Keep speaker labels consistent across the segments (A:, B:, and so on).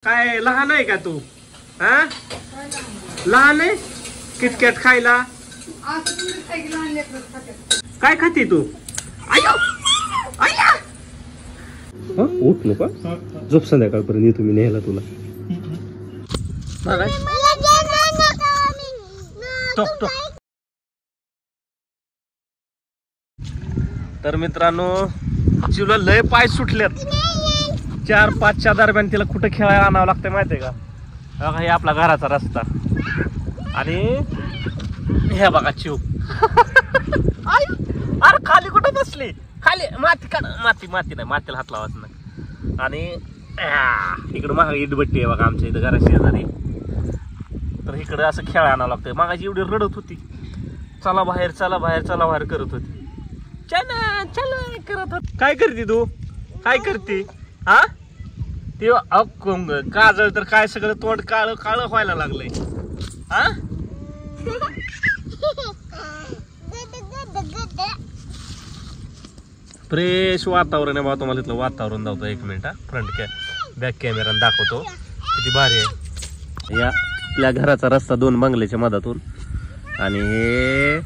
A: काय लहान आहे का तू? हा लहान आहे किटकॅट खायला? काय खाते तू? आयो आया उठ नको झोप संध्याकाळपर्यंत येतो मी न्यायला तुला. तर मित्रांनो चिवला लय पाय सुटलेत. 4-5च्या दरम्यान तिला कुठं खेळायला आणावं लागतं माहितीये का? बघा हे आपला घराचा रस्ता आणि हे बघा चिव. अरे खाली कुठं बसली? खाली माती का? माती नाही मातीला हात लावायचं नाही. आणि इकडं माग इटभट्टी आहे बघा आमच्या इथं घरा शेजारी. तर इकडं असं खेळायला आणावं लागतं. मागाची एवढी रडत होती, चला बाहेर चला बाहेर चला बाहेर करत होती. चला चला करत होती. काय करते तू? काय करते? हा ते काजळ तर काय सगळं तोंड काळ काळ व्हायला लागलंय. हा फ्रेश वातावरण आहे बा. तुम्हाला इथलं वातावरण दाखवतो. 1 मिनिट फ्रंट बॅक कॅमेरा दाखवतो किती भारी आहे. या आपल्या घराचा रस्ता 2 बंगल्याच्या मधातून आणि हे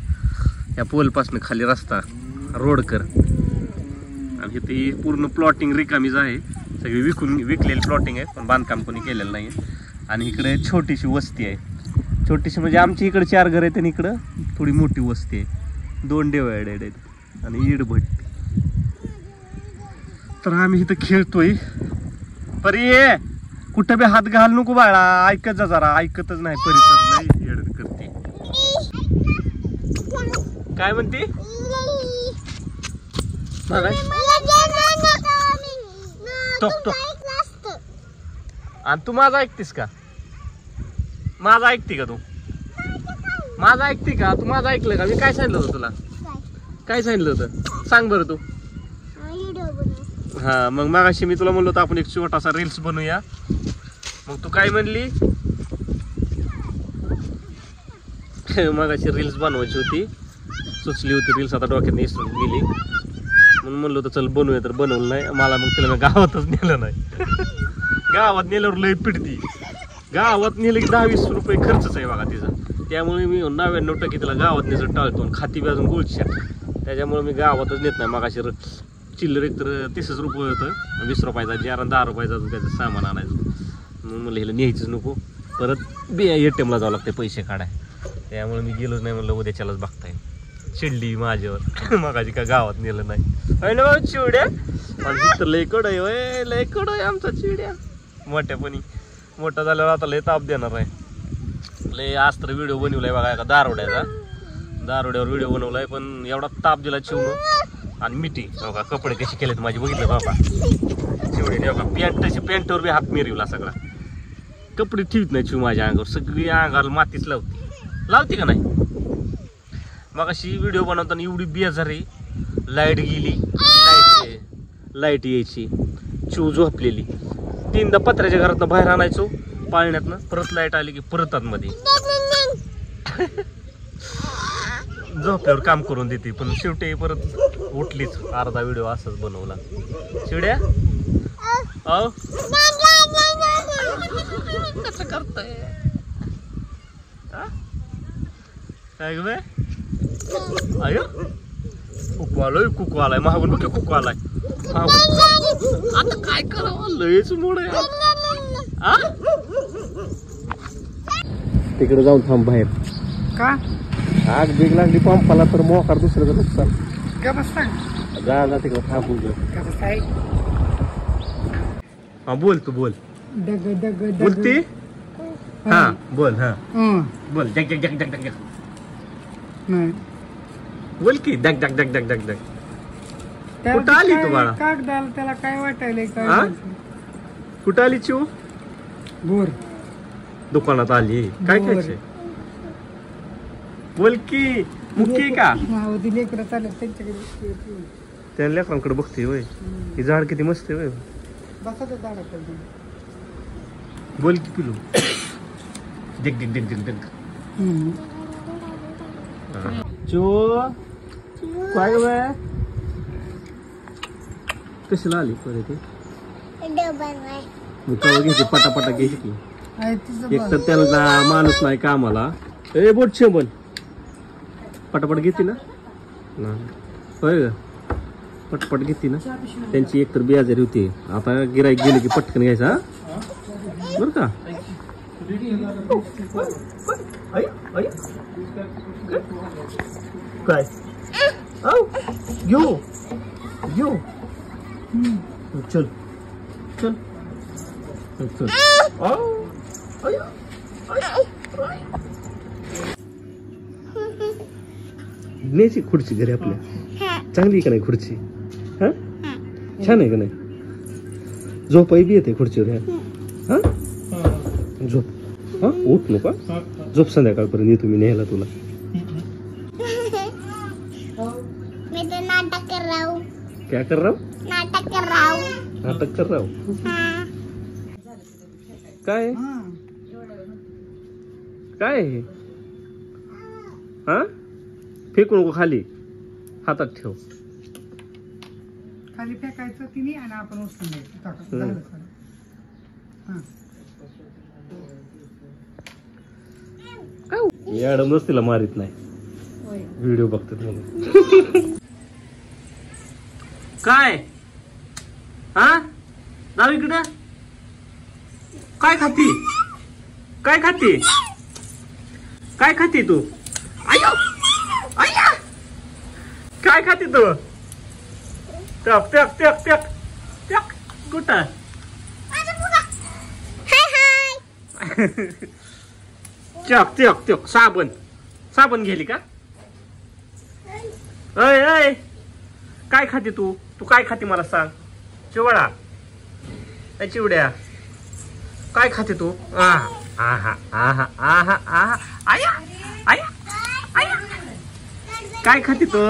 A: या पोलपासून खाली रस्ता रोडकर. आणि ती पूर्ण प्लॉटिंग रिकामीच आहे. सगळी विकलेली प्लॉटिंग आहे पण बांधकाम कोणी केलेलं नाही. आणि इकडे छोटीशी वस्ती आहे. छोटीशी म्हणजे आमची इकडे 4 घर आहेत आणि इकडं थोडी मोठी वस्ती आहे. 2 डिवायडेड आहेत आणि इडभट्टी. तर आम्ही इथं खेळतोय. परी ये कुठं बी हात घाल नको बाळा. ऐकत जा जरा. ऐकतच नाही परी तर नाही येड करते. काय म्हणते? आणि तू माझा ऐकतेस का? माझा ऐकते का तू? माझा ऐकते का तू? माझं ऐकलं का? मी काय सांगितलं होतं तुला? काय सांगितलं होतं सांग बरं तू. हा मग मागाशी मी तुला म्हणलो होतं आपण एक छोटासा रील्स बनवूया. मग तू काय म्हणली? मागाशी रील्स बनवायची होती, सुचली होती रील्स, आता डोक्यात विसरून गेली. म्हणून म्हणलं होतं चल बनवूया, तर बनवलं नाही मला. मग तिला मी गावातच नेलं नाही. गावात नेल्यावर लय पिडती. गावात नेलं की 10-20 रुपये खर्चच आहे बघा तिचा. त्यामुळे मी 99% तिला गावात नेचं टाळतो. खाती बी अजून गोळशा, त्याच्यामुळे मी गावातच नेत नाही. मागाशी चिल्लर एक तर 30 रुपये होतं, 20 रुपयाचा जार आणि 10 रुपयाचा त्याचं सामान आणायचं. म्हणून म्हणलं हिला न्यायचंच नको, परत ATMला जावं लागते पैसे काढाय. त्यामुळे मी गेलोच नाही. म्हणलं उद्याच्यालाच बघताय. चिडली माझ्यावर मागाशी का गावात नेलं नाही. ना बाबा चिवड्या आणि तर लय कडं आहे. लय कडं आहे आमचा चिवड्या. मोठ्यापणी मोठा झाल्यावर आता लय ताप देणार आहे. लय आज तर व्हिडिओ बनवलाय बघा एका दारोड्यावर व्हिडिओ बनवलाय. पण एवढा ताप दिला चिवणं. आणि मिठी बघा कपडे कसे केलेत माझे बघितलं बाबा. चिवडीने बघा पॅन्टवर बी हात मिरवला सगळा. कपडे ठेवत नाही चिव माझ्या अंगावर. सगळी अंगाला मातीच लावते का नाही. मग अशी व्हिडिओ बनवताना एवढी बेजारी. लाईट गेली, लाईट यायची, चिव झोपलेली. 3दा पत्र्याच्या घरातनं बाहेर आणायचो पाळण्यातनं, परत लाईट आली की परत आतमध्ये झोपल्यावर काम करून देते. पण शेवटी परत उठलीच. अर्धा व्हिडिओ असाच बनवला. चिवड्या कसं करतोय काय ग? अयो कुकू आलाय महागून बघ कुकू आलाय. आता काय करावं लयच मोड आहे. तिकडे जाऊन थांब बाहेर.
B: का
A: आग बीग लागली पंपाला तर मोकार दुसऱ्याचं नुकसान. जा तिकडे थांबू. हा बोल तू बोल. बोलते हा बोल. हा बोल. जग जग जग जग जग बोल की. डग डग डग डग डग डग. कुठं आली तू बाळा?
B: कागदाला त्याला काय वाटायलंय काय?
A: कुठं आली चिव?
B: बोर
A: दुकानात आली. काय खायचंय बोल की. मुख्य का
B: लेकरं चालत त्यांच्याकडे.
A: त्या लेकरांकडे बघते होय. ही झाड किती मस्त आहे होय.
B: बसा तर झाडाकडे.
A: बोल की पिलू. जग जग जग जग जग. चो काय ग कशाला आली परत? कवा घ्यायची पटापटा घ्यायची की
B: आहे तिचं
A: एक तर त्याला माणूस नाही कामाला ए बोट शेंबल पटापट घेते ना होय का पटपट घेते ना त्यांची एक तर बियाजारी होती आता गिराईक गेले की पटकन घ्यायचा बर का काय घेऊ घेऊ चल चल चल न्यायची खुर्ची घरी आपल्या चांगली का नाही खुर्ची हा छान आहे का नाही झोपाई बी येते खुर्चीवर हा झोप हा उठ नको झोप संध्याकाळपर्यंत येतो मी न्यायला तुला
C: मैं तो नाटक कर रहा हूँ।
A: क्या कर रहा हूँ
C: नाटक कर रहा हूँ।
A: नाटक कर रहा हूँ
C: हाँ।
A: काय काय आहे? हा फेकू नको खाली हातात ठेव
B: खाली फेकायचं तिने आणि आपण उचलून घ्यायचं टाका. झालं सगळं. हा.
A: याडम नसतीला मारित नाही व्हिडिओ बघतात म्हणून काय हा जाऊ इकडं काय खाती काय खाती काय खाती तू आयो आया काय खाती तू टक टक टक टक टक कुठं चक चक चक साबण साबण गेली का अय अय काय खाते तू तू काय खाते मला सांग चिवडा चिवड्या काय खाते तू आहा आहा आहा आहा आहा आया आया आया काय खाते तू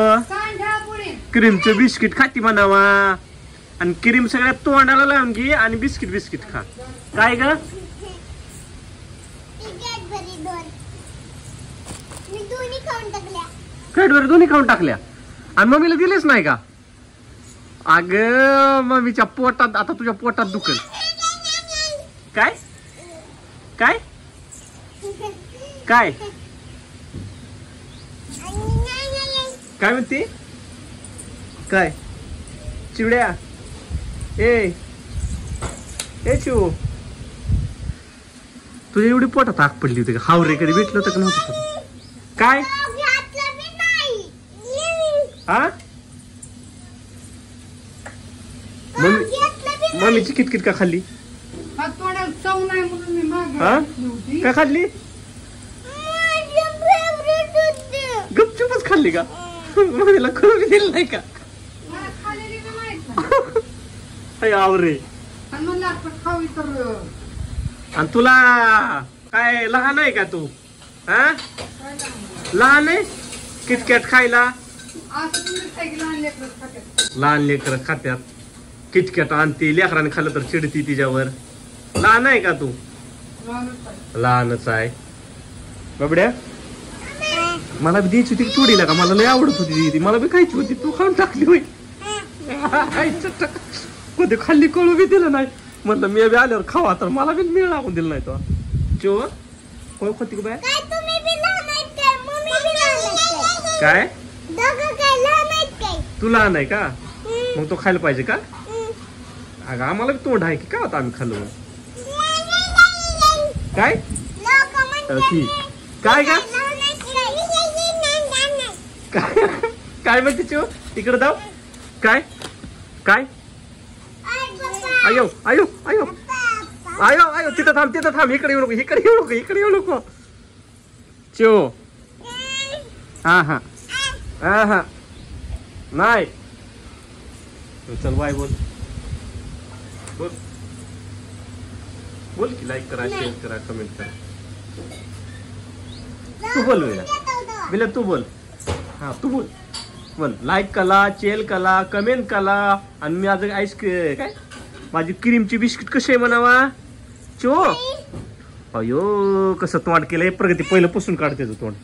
A: क्रीमचं बिस्किट खाती म्हणावा आणि क्रीम सगळ्यात तोंडाला लावून घे आणि बिस्किट बिस्किट खा काय ग कॅडबरी दोन्ही खाऊन टाकल्या आणि मम्मीला दिलेच नाही का अग मम्मीच्या पोटात आता तुझ्या पोटात दुखेल काय काय काय काय म्हणते काय चिवड्या ए चिव तुझ्या एवढी पोटात आग पडली होती का हावरे कधी भेटलं तर नव्हतं काय हा मम्मीची किटकिट का खाल्ली
B: हा तोंडाला चव नाही म्हणून मी मागे
A: हा
B: घेतली होती.
A: काय खाल्ली गपचूपच खाल्ली का मम्मीला खरं दिलं नाही का
B: मला खाल्लेली का माहित नाही.
A: अय आवरे
B: आणि म्हणलं आता खावी तर
A: आणि तुला काय लहान आहे का तू हा लहान आहे किटकॅट खायला
B: असं तुम्ही सायकल आणले खात्यात
A: लहान लेकर खात्यात किटकॅट आणते लेकराने खाल्लं तर चिडती तिच्यावर लहान आहे का तू लहानच आहे बाबड्या मला बी द्यायची होती चोडीला का मला लय आवडत होती ती मला बी खायची होती तू खाऊन टाकली होय कधी खाल्ली कळू बी दिलं नाही म्हटलं मी बी आल्यावर खावा तर मला बी मिळ लागून दिलं नाही तो चो कोण होती बाय काय तू लहान आहे का मग तो खायला पाहिजे का अगं आम्हाला बी तोंड आहे की का होता आम्ही खाल्लो काय काय का काय म्हणते चिव इकडे जाऊ काय काय आयो आयो आयो आयो आयो तिथं थांब इकडे येऊ नको इकडे येऊ नको चिव हा हा हा हा नाही चल बाय बोल बोल बोल की लाईक करा शेअर करा कमेंट करा तू बोल बिला तू बोल हा तू बोल बोल लाईक करा शेअर करा कमेंट करा आणि मी आज आईस काय माझी क्रीमची बिस्किट कशी आहे म्हणावा चो अयो कसं तोंड केलंय प्रगती पहिलं पुसून काढते तोंड